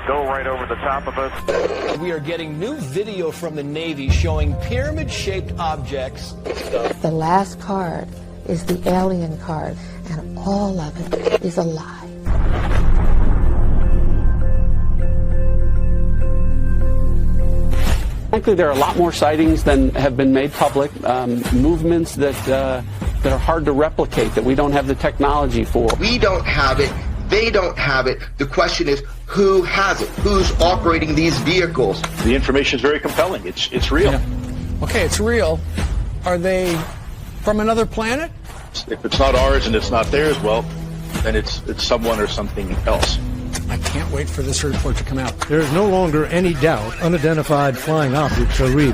go right over the top of us. We are getting new video from the Navy showing pyramid-shaped objects. The last card is the alien card, and all of it is a lie. Frankly, there are a lot more sightings than have been made public, movements that are hard to replicate, that we don't have the technology for. We don't have it. They don't have it. The question is, who has it? Who's operating these vehicles? The information is very compelling. It's real. Yeah. Okay, it's real. Are they from another planet? If it's not ours and it's not theirs, well, then it's someone or something else. I can't wait for this report to come out. There is no longer any doubt unidentified flying objects are real.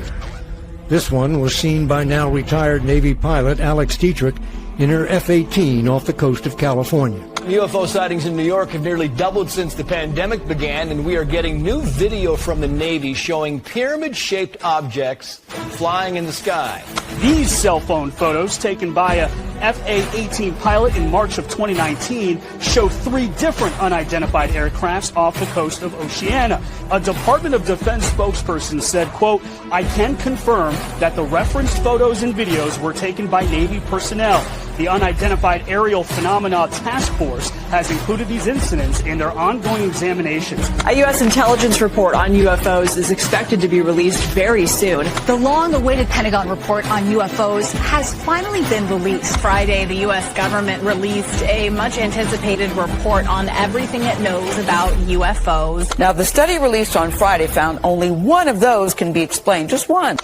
This one was seen by now retired Navy pilot Alex Dietrich in her F-18 off the coast of California. UFO sightings in New York have nearly doubled since the pandemic began, and we are getting new video from the Navy showing pyramid-shaped objects flying in the sky. These cell phone photos taken by a FA-18 pilot in March of 2019 show 3 different unidentified aircrafts off the coast of Oceania. A Department of Defense spokesperson said, quote, "I can confirm that the referenced photos and videos were taken by Navy personnel. The Unidentified Aerial Phenomena Task Force has included these incidents in their ongoing examinations." A U.S. intelligence report on UFOs is expected to be released very soon. The long-awaited Pentagon report on UFOs has finally been released. Friday, the U.S. government released a much-anticipated report on everything it knows about UFOs. Now, the study released on Friday found only one of those can be explained, just one.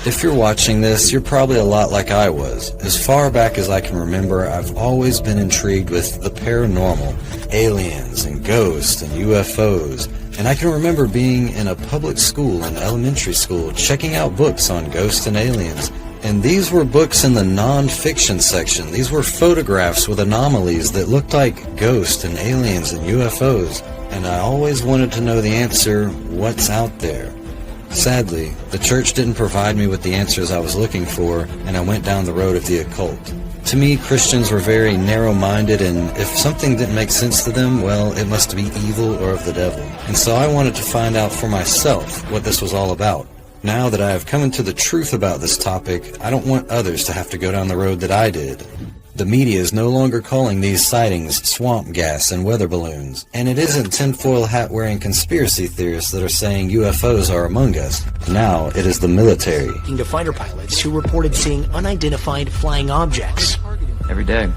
If you're watching this, you're probably a lot like I was. As far back as I can remember, I've always been intrigued with the paranormal, aliens and ghosts and UFOs. And I can remember being in a public school in elementary school, checking out books on ghosts and aliens. And these were books in the non-fiction section. These were photographs with anomalies that looked like ghosts and aliens and UFOs. And I always wanted to know the answer, what's out there? Sadly, the church didn't provide me with the answers I was looking for, and I went down the road of the occult. To me, Christians were very narrow-minded, and if something didn't make sense to them, well, it must be evil or of the devil. And so I wanted to find out for myself what this was all about. Now that I have come into the truth about this topic, I don't want others to have to go down the road that I did. The media is no longer calling these sightings swamp gas and weather balloons. And it isn't tinfoil hat-wearing conspiracy theorists that are saying UFOs are among us. Now it is the military. To fighter pilots who reported seeing unidentified flying objects. Every day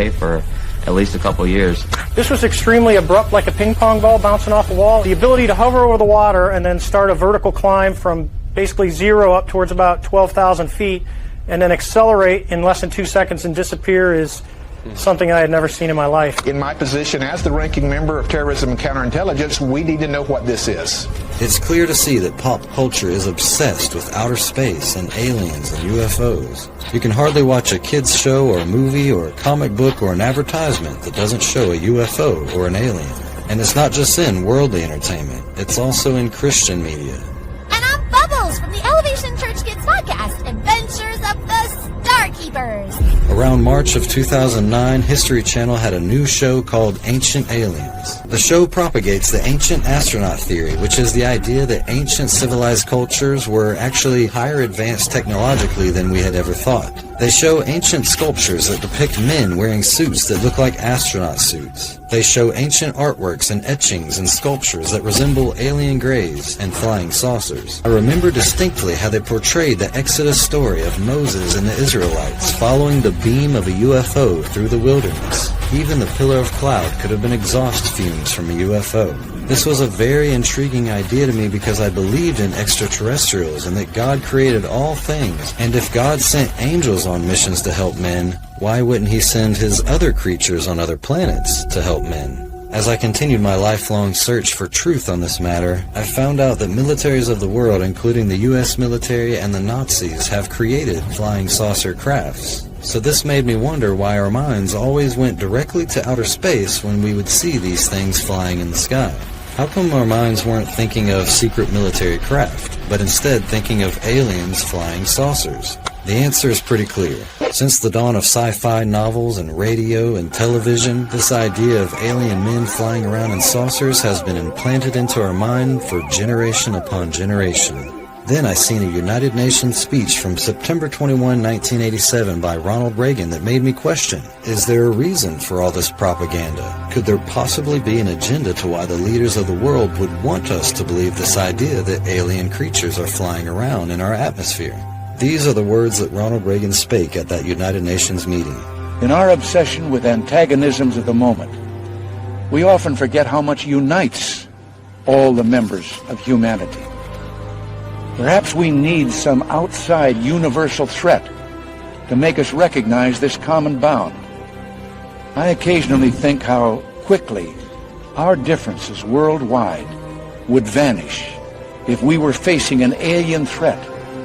for at least a couple years. This was extremely abrupt, like a ping pong ball bouncing off a wall. The ability to hover over the water and then start a vertical climb from basically 0 up towards about 12,000 feet and then accelerate in less than 2 seconds and disappear is something I had never seen in my life. In my position as the ranking member of terrorism and counterintelligence, we need to know what this is. It's clear to see that pop culture is obsessed with outer space and aliens and UFOs. You can hardly watch a kid's show or a movie or a comic book or an advertisement that doesn't show a UFO or an alien. And it's not just in worldly entertainment, it's also in Christian media. And I'm Bubbles from the Elevation Church Kids podcast, Adventures of the Star Keepers. Around March of 2009, History Channel had a new show called Ancient Aliens. The show propagates the ancient astronaut theory, which is the idea that ancient civilized cultures were actually higher advanced technologically than we had ever thought. They show ancient sculptures that depict men wearing suits that look like astronaut suits. They show ancient artworks and etchings and sculptures that resemble alien grays and flying saucers. I remember distinctly how they portrayed the Exodus story of Moses and the Israelites following the beam of a UFO through the wilderness. Even the pillar of cloud could have been exhaust fumes from a UFO. This was a very intriguing idea to me because I believed in extraterrestrials and that God created all things. And if God sent angels on missions to help men, why wouldn't he send his other creatures on other planets to help men? As I continued my lifelong search for truth on this matter, I found out that militaries of the world, including the US military and the Nazis, have created flying saucer crafts. So this made me wonder why our minds always went directly to outer space when we would see these things flying in the sky. How come our minds weren't thinking of secret military craft, but instead thinking of aliens flying saucers? The answer is pretty clear. Since the dawn of sci-fi novels and radio and television, this idea of alien men flying around in saucers has been implanted into our mind for generation upon generation. Then I seen a United Nations speech from September 21, 1987 by Ronald Reagan that made me question, is there a reason for all this propaganda? Could there possibly be an agenda to why the leaders of the world would want us to believe this idea that alien creatures are flying around in our atmosphere? These are the words that Ronald Reagan spake at that United Nations meeting. In our obsession with antagonisms of the moment, we often forget how much unites all the members of humanity. Perhaps we need some outside universal threat to make us recognize this common bound. I occasionally think how quickly our differences worldwide would vanish if we were facing an alien threat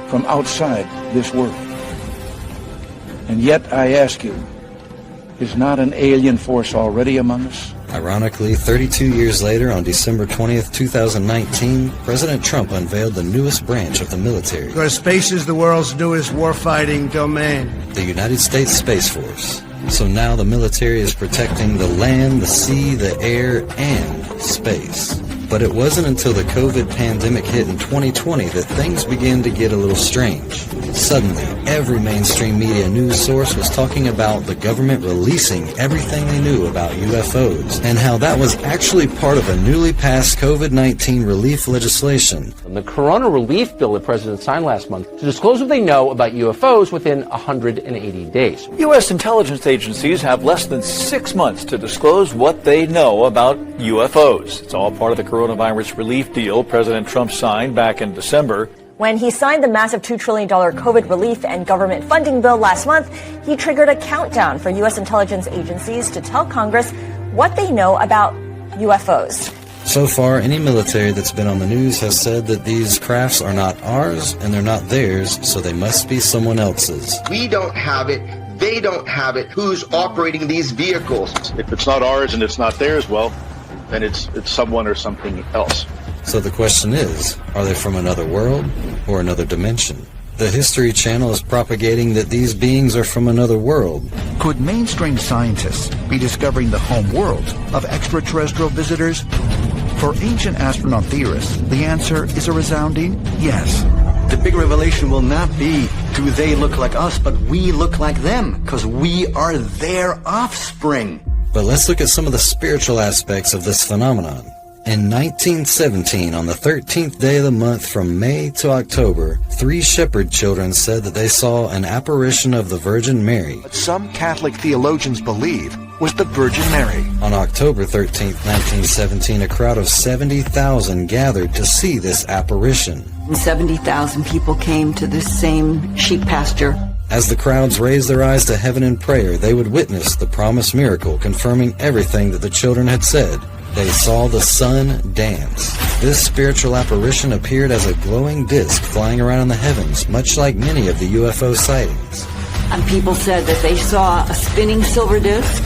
from outside this world. And yet, I ask you, is not an alien force already among us? Ironically, 32 years later, on December 20th, 2019, President Trump unveiled the newest branch of the military. Because space is the world's newest warfighting domain. The United States Space Force. So now the military is protecting the land, the sea, the air, and space. But it wasn't until the COVID pandemic hit in 2020 that things began to get a little strange. Suddenly, every mainstream media news source was talking about the government releasing everything they knew about UFOs and how that was actually part of a newly passed COVID-19 relief legislation. The Corona Relief Bill the President signed last month to disclose what they know about UFOs within 180 days. U.S. intelligence agencies have less than 6 months to disclose what they know about UFOs. It's all part of the coronavirus relief deal President Trump signed back in December. When he signed the massive $2 trillion COVID relief and government funding bill last month, he triggered a countdown for U.S. intelligence agencies to tell Congress what they know about UFOs. So far, any military that's been on the news has said that these crafts are not ours and they're not theirs, so they must be someone else's. We don't have it. They don't have it. Who's operating these vehicles? If it's not ours and it's not theirs, well, then it's someone or something else. So the question is, are they from another world or another dimension? The History Channel is propagating that these beings are from another world. Could mainstream scientists be discovering the home world of extraterrestrial visitors? For ancient astronaut theorists, the answer is a resounding yes. The big revelation will not be, do they look like us, but we look like them, because we are their offspring. But let's look at some of the spiritual aspects of this phenomenon. In 1917, on the 13th day of the month from May to October, 3 shepherd children said that they saw an apparition of the Virgin Mary. What some Catholic theologians believe was the Virgin Mary. On October 13th, 1917, a crowd of 70,000 gathered to see this apparition. 70,000 people came to this same sheep pasture. As the crowds raised their eyes to heaven in prayer, they would witness the promised miracle, confirming everything that the children had said. They saw the sun dance. This spiritual apparition appeared as a glowing disc flying around in the heavens, much like many of the UFO sightings. And people said that they saw a spinning silver disc.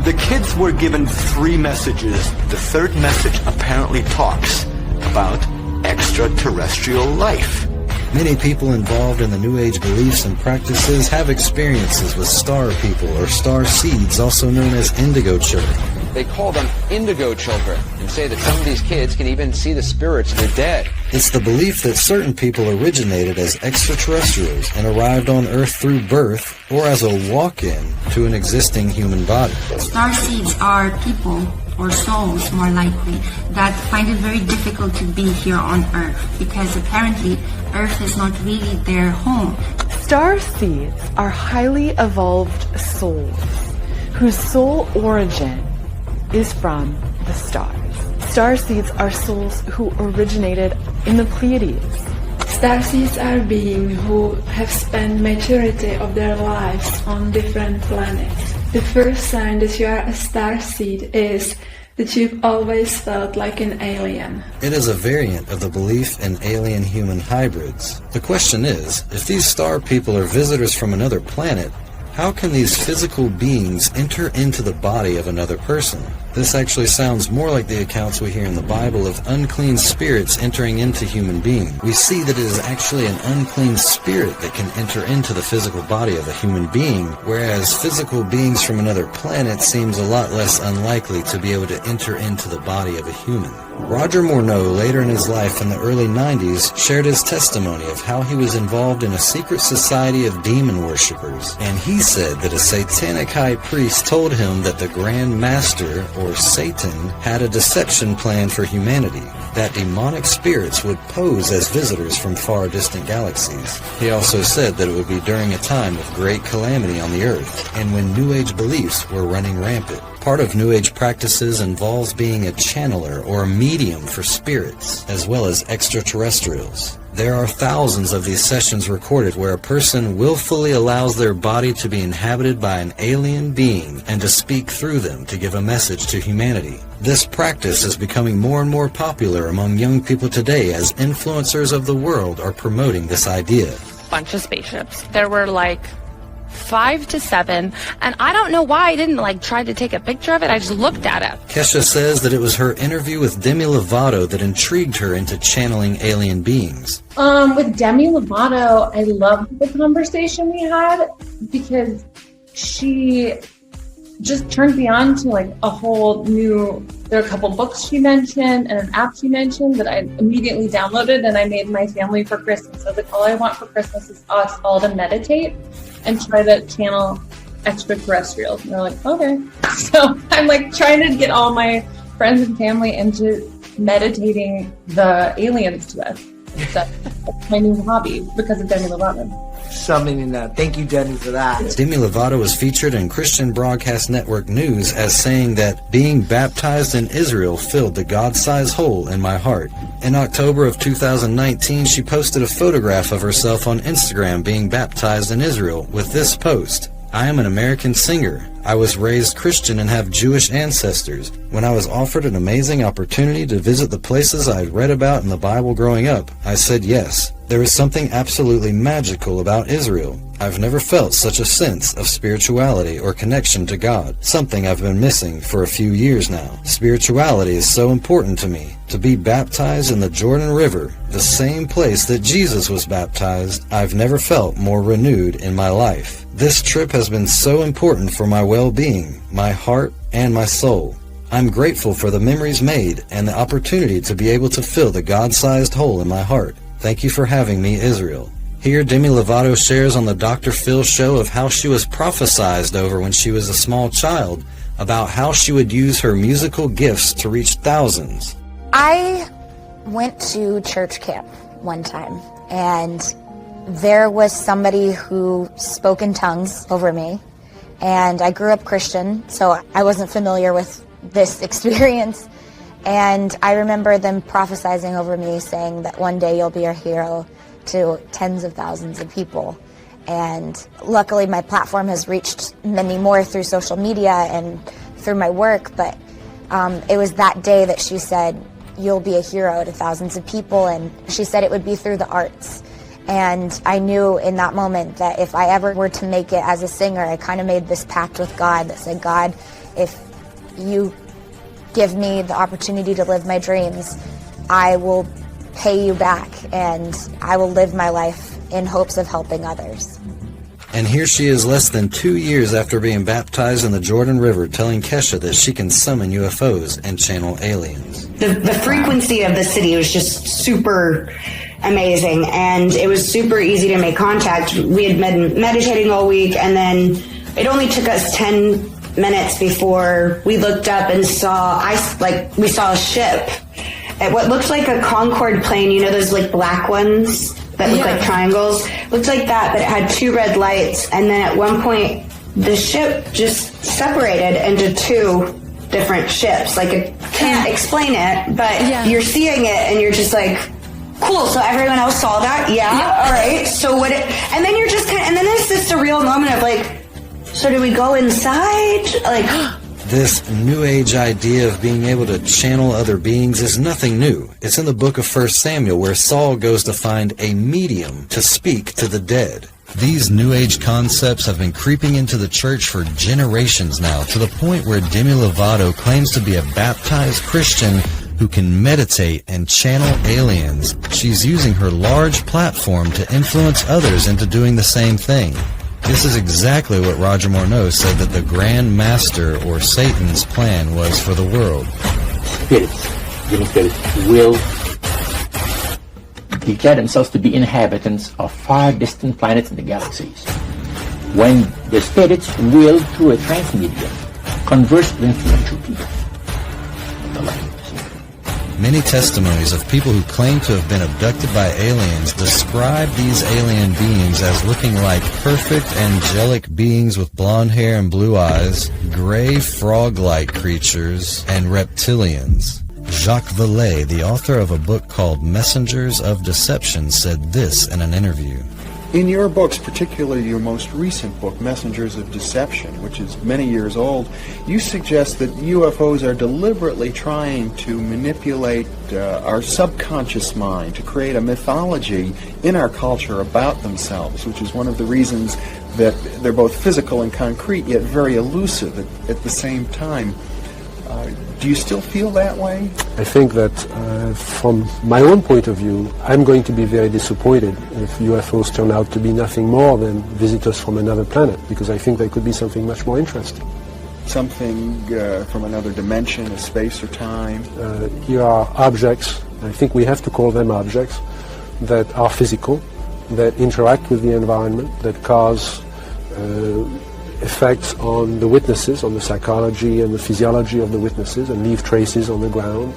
The kids were given 3 messages. The third message apparently talks about extraterrestrial life. Many people involved in the New Age beliefs and practices have experiences with star people or star seeds, also known as indigo children. They call them indigo children and say that some of these kids can even see the spirits of the dead. It's the belief that certain people originated as extraterrestrials and arrived on Earth through birth or as a walk-in to an existing human body. Star seeds are people or souls, more likely, that find it very difficult to be here on Earth because apparently Earth is not really their home. Star seeds are highly evolved souls whose sole origin is from the stars. Star seeds are souls who originated in the Pleiades. Starseeds are beings who have spent majority of their lives on different planets. The first sign that you are a starseed is that you've always felt like an alien. It is a variant of the belief in alien-human hybrids. The question is, if these star people are visitors from another planet, how can these physical beings enter into the body of another person? This actually sounds more like the accounts we hear in the Bible of unclean spirits entering into human beings. We see that it is actually an unclean spirit that can enter into the physical body of a human being, whereas physical beings from another planet seems a lot less unlikely to be able to enter into the body of a human. Roger Morneau, later in his life in the early 90s, shared his testimony of how he was involved in a secret society of demon worshippers, and he said that a satanic high priest told him that the Grand Master, or Satan, had a deception plan for humanity, that demonic spirits would pose as visitors from far distant galaxies. He also said that it would be during a time of great calamity on the earth, and when New Age beliefs were running rampant. Part of New Age practices involves being a channeler or a medium for spirits, as well as extraterrestrials. There are thousands of these sessions recorded where a person willfully allows their body to be inhabited by an alien being and to speak through them to give a message to humanity. This practice is becoming more and more popular among young people today as influencers of the world are promoting this idea. Bunch of spaceships. There were like 5 to 7, and I don't know why I didn't try to take a picture of it. I just looked at it. Kesha says that it was her interview with Demi Lovato that intrigued her into channeling alien beings. With Demi Lovato, I loved the conversation we had because she just turned me on to a whole new. There are a couple books she mentioned and an app she mentioned that I immediately downloaded, and I made my family for Christmas. I was like, all I want for Christmas is us all to meditate and try to channel extraterrestrials. And they're like, okay. So I'm trying to get all my friends and family into meditating the aliens to us. That's my new hobby because of Demi Lovato. Something in that. Thank you, Demi, for that. Demi Lovato was featured in Christian Broadcast Network News as saying that being baptized in Israel filled the God-sized hole in my heart. In October of 2019, she posted a photograph of herself on Instagram being baptized in Israel with this post: I am an American singer. I was raised Christian and have Jewish ancestors. When I was offered an amazing opportunity to visit the places I had read about in the Bible growing up, I said yes. There is something absolutely magical about Israel. I've never felt such a sense of spirituality or connection to God, something I've been missing for a few years now. Spirituality is so important to me. To be baptized in the Jordan River, the same place that Jesus was baptized, I've never felt more renewed in my life. This trip has been so important for my well-being, my heart, and my soul. I'm grateful for the memories made and the opportunity to be able to fill the God-sized hole in my heart. Thank you for having me, Israel. Here, Demi Lovato shares on the Dr. Phil show of how she was prophesied over when she was a small child, about how she would use her musical gifts to reach thousands. I went to church camp one time, and there was somebody who spoke in tongues over me, and I grew up Christian, so I wasn't familiar with this experience. And I remember them prophesizing over me, saying that one day you'll be a hero to tens of thousands of people. And luckily my platform has reached many more through social media and through my work, but it was that day that she said, you'll be a hero to thousands of people, and she said it would be through the arts. And I knew in that moment that if I ever were to make it as a singer, I kind of made this pact with God that said, God, if you give me the opportunity to live my dreams, I will pay you back, and I will live my life in hopes of helping others. And here she is less than 2 years after being baptized in the Jordan River, telling Kesha that she can summon UFOs and channel aliens. The frequency of the city was just super amazing, and it was super easy to make contact. We had been meditating all week, and then it only took us 10 minutes before we looked up and we saw a ship at what looked like a Concorde plane, you know, those black ones that look like triangles. Looked like that, but it had 2 red lights, and then at one point the ship just separated into 2 different ships. I can't explain it, but you're seeing it and you're just like, cool, so everyone else saw that? Yeah. All right. So and then you're just and then there's this surreal moment of so do we go inside? This New Age idea of being able to channel other beings is nothing new. It's in the book of 1 Samuel where Saul goes to find a medium to speak to the dead. These New Age concepts have been creeping into the church for generations now, to the point where Demi Lovato claims to be a baptized Christian who can meditate and channel aliens. She's using her large platform to influence others into doing the same thing. This is exactly what Roger Morneau said that the Grand Master, or Satan's, plan was for the world. Spirits, human spirits, will declare themselves to be inhabitants of far distant planets in the galaxies. When the spirits will, through a transmedium, converse with influential people. Many testimonies of people who claim to have been abducted by aliens describe these alien beings as looking like perfect angelic beings with blonde hair and blue eyes, gray frog-like creatures, and reptilians. Jacques Vallée, the author of a book called Messengers of Deception, said this in an interview. In your books, particularly your most recent book, Messengers of Deception, which is many years old, you suggest that UFOs are deliberately trying to manipulate our subconscious mind to create a mythology in our culture about themselves, which is one of the reasons that they're both physical and concrete, yet very elusive at the same time. Do you still feel that way? I think that from my own point of view, I'm going to be very disappointed if UFOs turn out to be nothing more than visitors from another planet, because I think they could be something much more interesting. Something from another dimension, of space or time? Here are objects, I think we have to call them objects, that are physical, that interact with the environment, that cause effects on the witnesses, on the psychology and the physiology of the witnesses, and leave traces on the ground,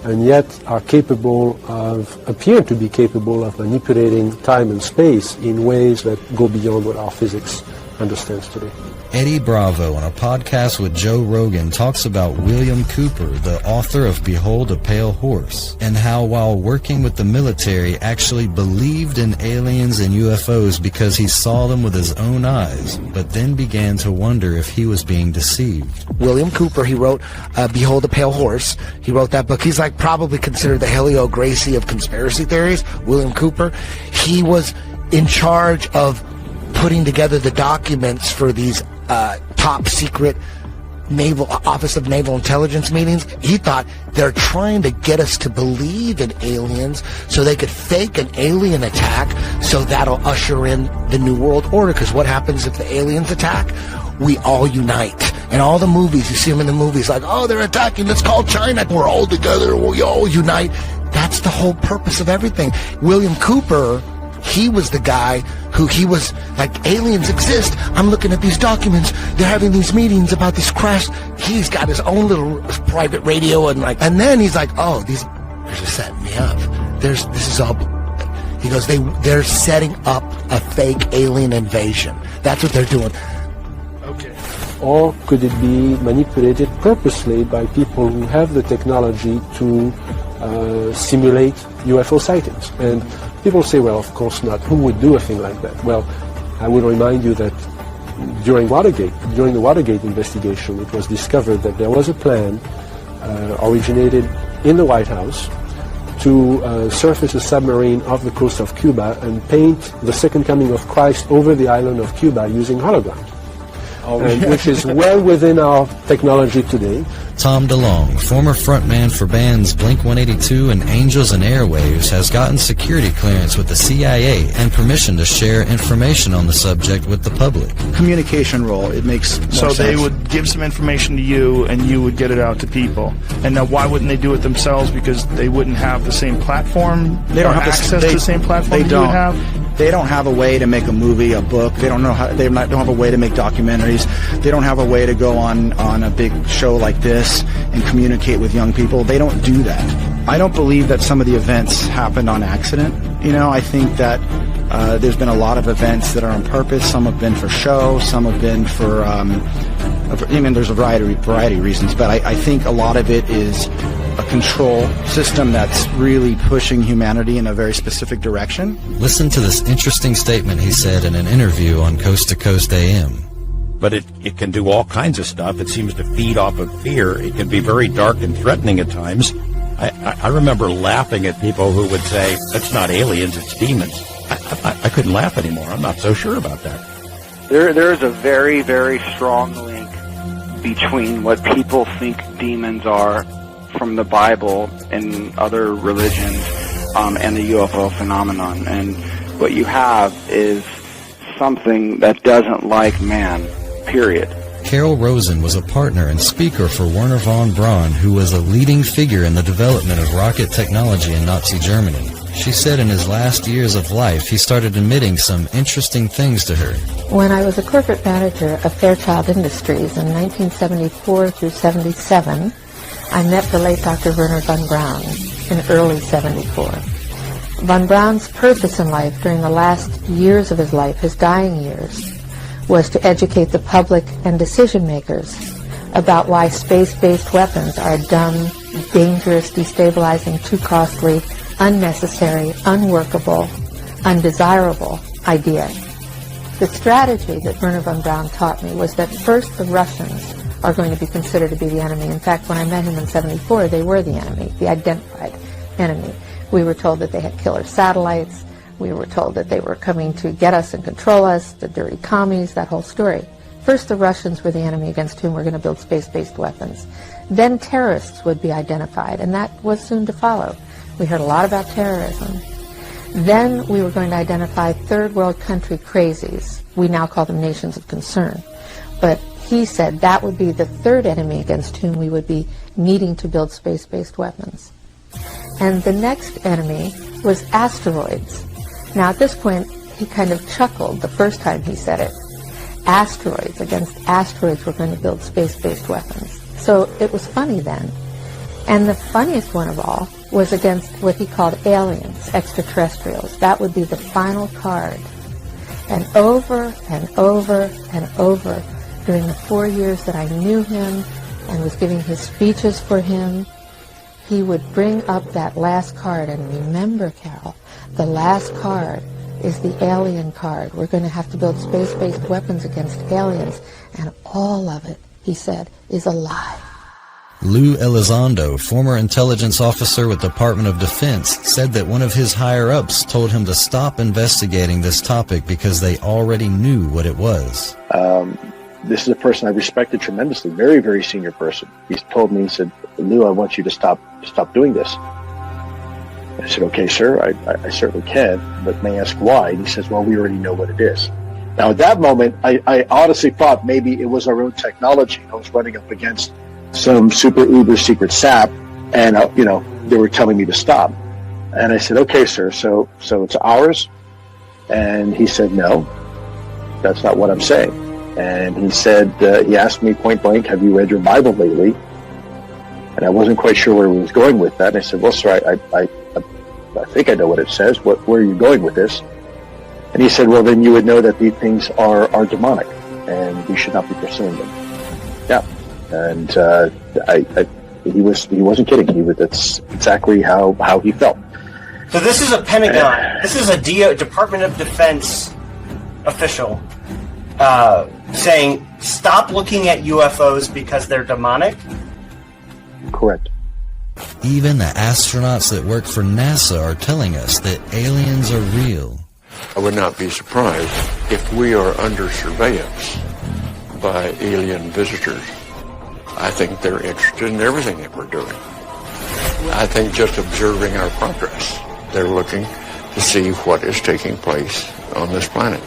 and yet are appear to be capable of manipulating time and space in ways that go beyond what our physics understands today. Eddie Bravo, on a podcast with Joe Rogan, talks about William Cooper, the author of Behold a Pale Horse, and how while working with the military actually believed in aliens and UFOs because he saw them with his own eyes, but then began to wonder if he was being deceived. William Cooper, he wrote Behold a Pale Horse. He wrote that book. He's like probably considered the Helio Gracie of conspiracy theories, William Cooper. He was in charge of putting together the documents for these top secret Office of Naval Intelligence meetings. He thought they're trying to get us to believe in aliens so they could fake an alien attack, so that'll usher in the New World Order. Because what happens if the aliens attack? We all unite. In all the movies, you see them in the movies like, oh, they're attacking, let's call China. We're all together, we all unite. That's the whole purpose of everything. William Cooper, he was the guy who he was like, aliens exist. I'm looking at these documents. They're having these meetings about this crash. He's got his own little private radio and then he's like, oh, these are just setting me up. This is all. He goes, they're setting up a fake alien invasion. That's what they're doing. Okay. Or could it be manipulated purposely by people who have the technology to simulate UFO sightings? And people say, well, of course not. Who would do a thing like that? Well, I would remind you that during the Watergate investigation, it was discovered that there was a plan originated in the White House to surface a submarine off the coast of Cuba and paint the second coming of Christ over the island of Cuba using holograms. Which is well within our technology today. Tom DeLonge, former frontman for bands Blink-182 and Angels and Airwaves, has gotten security clearance with the CIA and permission to share information on the subject with the public. Communication role, it makes more sense. So they would give some information to you and you would get it out to people. And now why wouldn't they do it themselves? Because they wouldn't have the same platform? They don't have access to the same platform you would have? They don't have a way to make a movie, a book. They don't have a way to make documentaries. They don't have a way to go on a big show like this and communicate with young people. They don't do that. I don't believe that some of the events happened on accident. You know, I think that there's been a lot of events that are on purpose. Some have been for show. Some have been for, there's a variety of reasons. But I think a lot of it is a control system that's really pushing humanity in a very specific direction. Listen to this interesting statement he said in an interview on Coast to Coast AM. But it can do all kinds of stuff. It seems to feed off of fear. It can be very dark and threatening at times. I remember laughing at people who would say, it's not aliens, it's demons. I couldn't laugh anymore. I'm not so sure about that. There is a very, very strong link between what people think demons are from the Bible and other religions and the UFO phenomenon. And what you have is something that doesn't like man, period. Carol Rosen was a partner and speaker for Werner von Braun, who was a leading figure in the development of rocket technology in Nazi Germany. She said in his last years of life, he started admitting some interesting things to her. When I was a corporate manager of Fairchild Industries in 1974 through 77, I met the late Dr. Werner von Braun in early 74. Von Braun's purpose in life during the last years of his life, his dying years, was to educate the public and decision makers about why space-based weapons are dumb, dangerous, destabilizing, too costly, unnecessary, unworkable, undesirable idea. The strategy that Werner von Braun taught me was that first the Russians are going to be considered to be the enemy. In fact, when I met him in 74, they were the enemy, the identified enemy. We were told that they had killer satellites. We were told that they were coming to get us and control us, the dirty commies, that whole story. First, the Russians were the enemy against whom we're going to build space-based weapons. Then terrorists would be identified, and that was soon to follow. We heard a lot about terrorism. Then we were going to identify third world country crazies. We now call them nations of concern. But he said that would be the third enemy against whom we would be needing to build space-based weapons. And the next enemy was asteroids. Now, at this point, he kind of chuckled the first time he said it. Asteroids, against asteroids, we're going to build space-based weapons. So it was funny then. And the funniest one of all was against what he called aliens, extraterrestrials. That would be the final card. And over and over and over, during the 4 years that I knew him and was giving his speeches for him, he would bring up that last card. And remember, Carol, the last card is the alien card. We're going to have to build space-based weapons against aliens. And all of it, he said, is a lie. Lou Elizondo, former intelligence officer with the Department of Defense, said that one of his higher-ups told him to stop investigating this topic because they already knew what it was. This is a person I respected tremendously, very, very senior person. He's told me, he said, Lou, I want you to stop doing this. I said, okay, sir, I certainly can, but may I ask why? And he says, well, we already know what it is. Now, at that moment, I honestly thought maybe it was our own technology. I was running up against some super uber secret sap, and, they were telling me to stop. And I said, okay, sir, so it's ours? And he said, no, that's not what I'm saying. And he said, he asked me point blank, have you read your Bible lately? And I wasn't quite sure where he was going with that. And I said, well, sir, I think I know what it says. Where are you going with this? And he said, well, then you would know that these things are demonic, and we should not be pursuing them. Yeah. And he wasn't kidding. That's exactly how he felt. So this is a Pentagon. This is a Department of Defense official saying, stop looking at UFOs because they're demonic? Correct. Even the astronauts that work for NASA are telling us that aliens are real. I would not be surprised if we are under surveillance by alien visitors. I think they're interested in everything that we're doing. I think just observing our progress, they're looking to see what is taking place on this planet.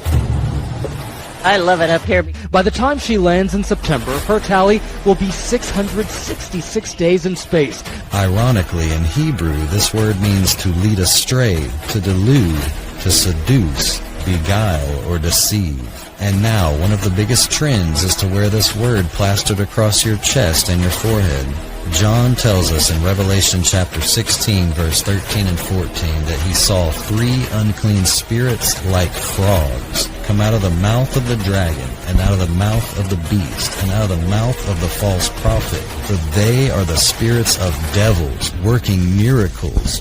I love it up here. By the time she lands in September, her tally will be 666 days in space. Ironically, in Hebrew, this word means to lead astray, to delude, to seduce, beguile, or deceive. And now, one of the biggest trends is to wear this word plastered across your chest and your forehead. John tells us in Revelation chapter 16, verse 13 and 14, that he saw 3 unclean spirits like frogs come out of the mouth of the dragon, and out of the mouth of the beast, and out of the mouth of the false prophet. For they are the spirits of devils, working miracles.